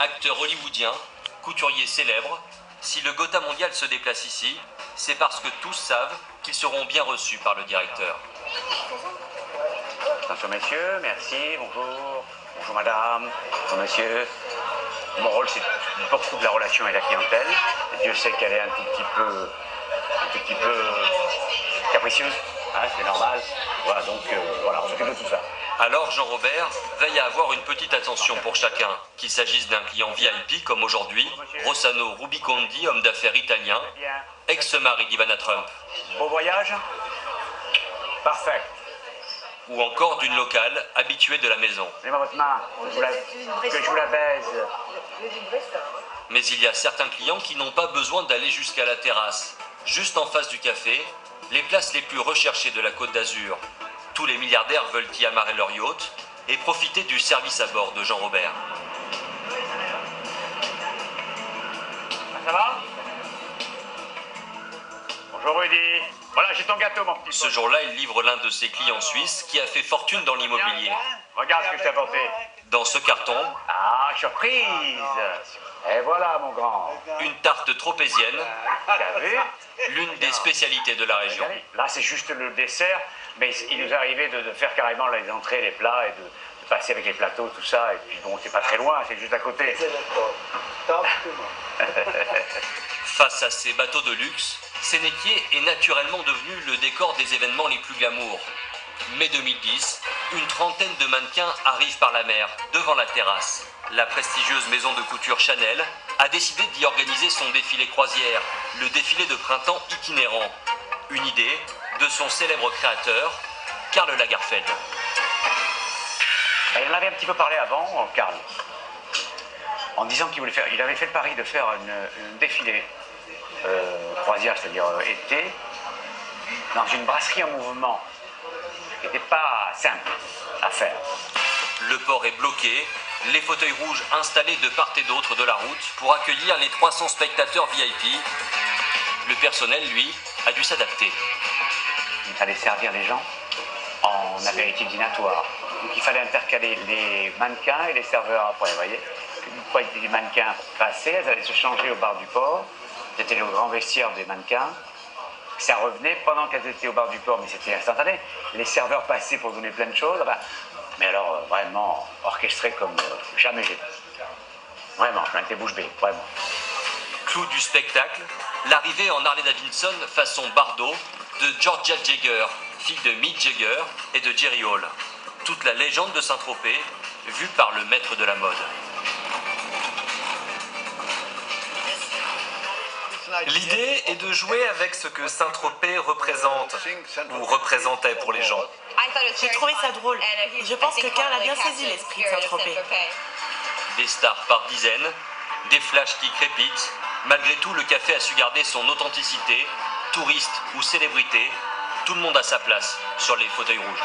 Acteur hollywoodien, couturier célèbre, si le Gotha mondial se déplace ici, c'est parce que tous savent qu'ils seront bien reçus par le directeur. Attention messieurs, merci, bonjour. Bonjour madame, bonjour monsieur. Mon rôle c'est beaucoup de la relation avec la clientèle. Et Dieu sait qu'elle est un tout petit peu capricieuse, hein, c'est normal. Voilà, donc voilà, on s'occupe de tout ça. Alors Jean-Robert veille à avoir une petite attention pour chacun, qu'il s'agisse d'un client VIP comme aujourd'hui, Rossano Rubicondi, homme d'affaires italien, ex-mari d'Ivana Trump. Beau voyage? Parfait. Ou encore d'une locale habituée de la maison. Donnez-moi votre main, que je vous la baise. Mais il y a certains clients qui n'ont pas besoin d'aller jusqu'à la terrasse. Juste en face du café, les places les plus recherchées de la Côte d'Azur. Tous les milliardaires veulent y amarrer leur yacht et profiter du service à bord de Jean-Robert. Ça va? Bonjour Rudy. Voilà, j'ai ton gâteau, mon petit. Ce jour-là, il livre l'un de ses clients suisses qui a fait fortune dans l'immobilier. Regarde ce que je t'ai apporté. Dans ce carton, Ah, surprise. Et voilà, mon grand. une tarte tropézienne, T'as vu? l'une des spécialités de la région. Là, c'est juste le dessert, mais il nous arrivait de faire carrément les entrées, les plats, et de passer avec les plateaux, tout ça. Et puis bon, c'est pas très loin, c'est juste à côté. Face à ces bateaux de luxe, Sénéquier est naturellement devenu le décor des événements les plus glamour. Mai 2010, une trentaine de mannequins arrivent par la mer, devant la terrasse. La prestigieuse maison de couture Chanel a décidé d'y organiser son défilé croisière, le défilé de printemps itinérant. Une idée de son célèbre créateur, Karl Lagerfeld. Il en avait un petit peu parlé avant, Karl, en disant qu'il avait fait le pari de faire une défilé croisière, c'est-à-dire été, dans une brasserie en mouvement, qui n'était pas simple à faire. Le port est bloqué, les fauteuils rouges installés de part et d'autre de la route pour accueillir les 300 spectateurs VIP. Le personnel, lui, a dû s'adapter. Il fallait servir les gens en apéritif dînatoire. Donc il fallait intercaler les mannequins et les serveurs après, vous voyez. Une fois que les mannequins passaient, elles allaient se changer au bar du port. C'était le grand vestiaire des mannequins. Ça revenait pendant qu'elles étaient au bar du port, mais c'était instantané. Les serveurs passaient pour donner plein de choses. Enfin, mais alors, vraiment orchestré comme jamais j'ai vu. Vraiment, j'en étais bouche bée, vraiment. Clou du spectacle, l'arrivée en Harley-Davidson façon Bardot de Georgia Jagger, fille de Mick Jagger et de Jerry Hall. Toute la légende de Saint-Tropez, vue par le maître de la mode. L'idée est de jouer avec ce que Saint-Tropez représente, ou représentait pour les gens. J'ai trouvé ça drôle. Je pense que Karl a bien saisi l'esprit de Saint-Tropez. Des stars par dizaines, des flashs qui crépitent. Malgré tout, le café a su garder son authenticité. Touriste ou célébrité, tout le monde a sa place sur les fauteuils rouges.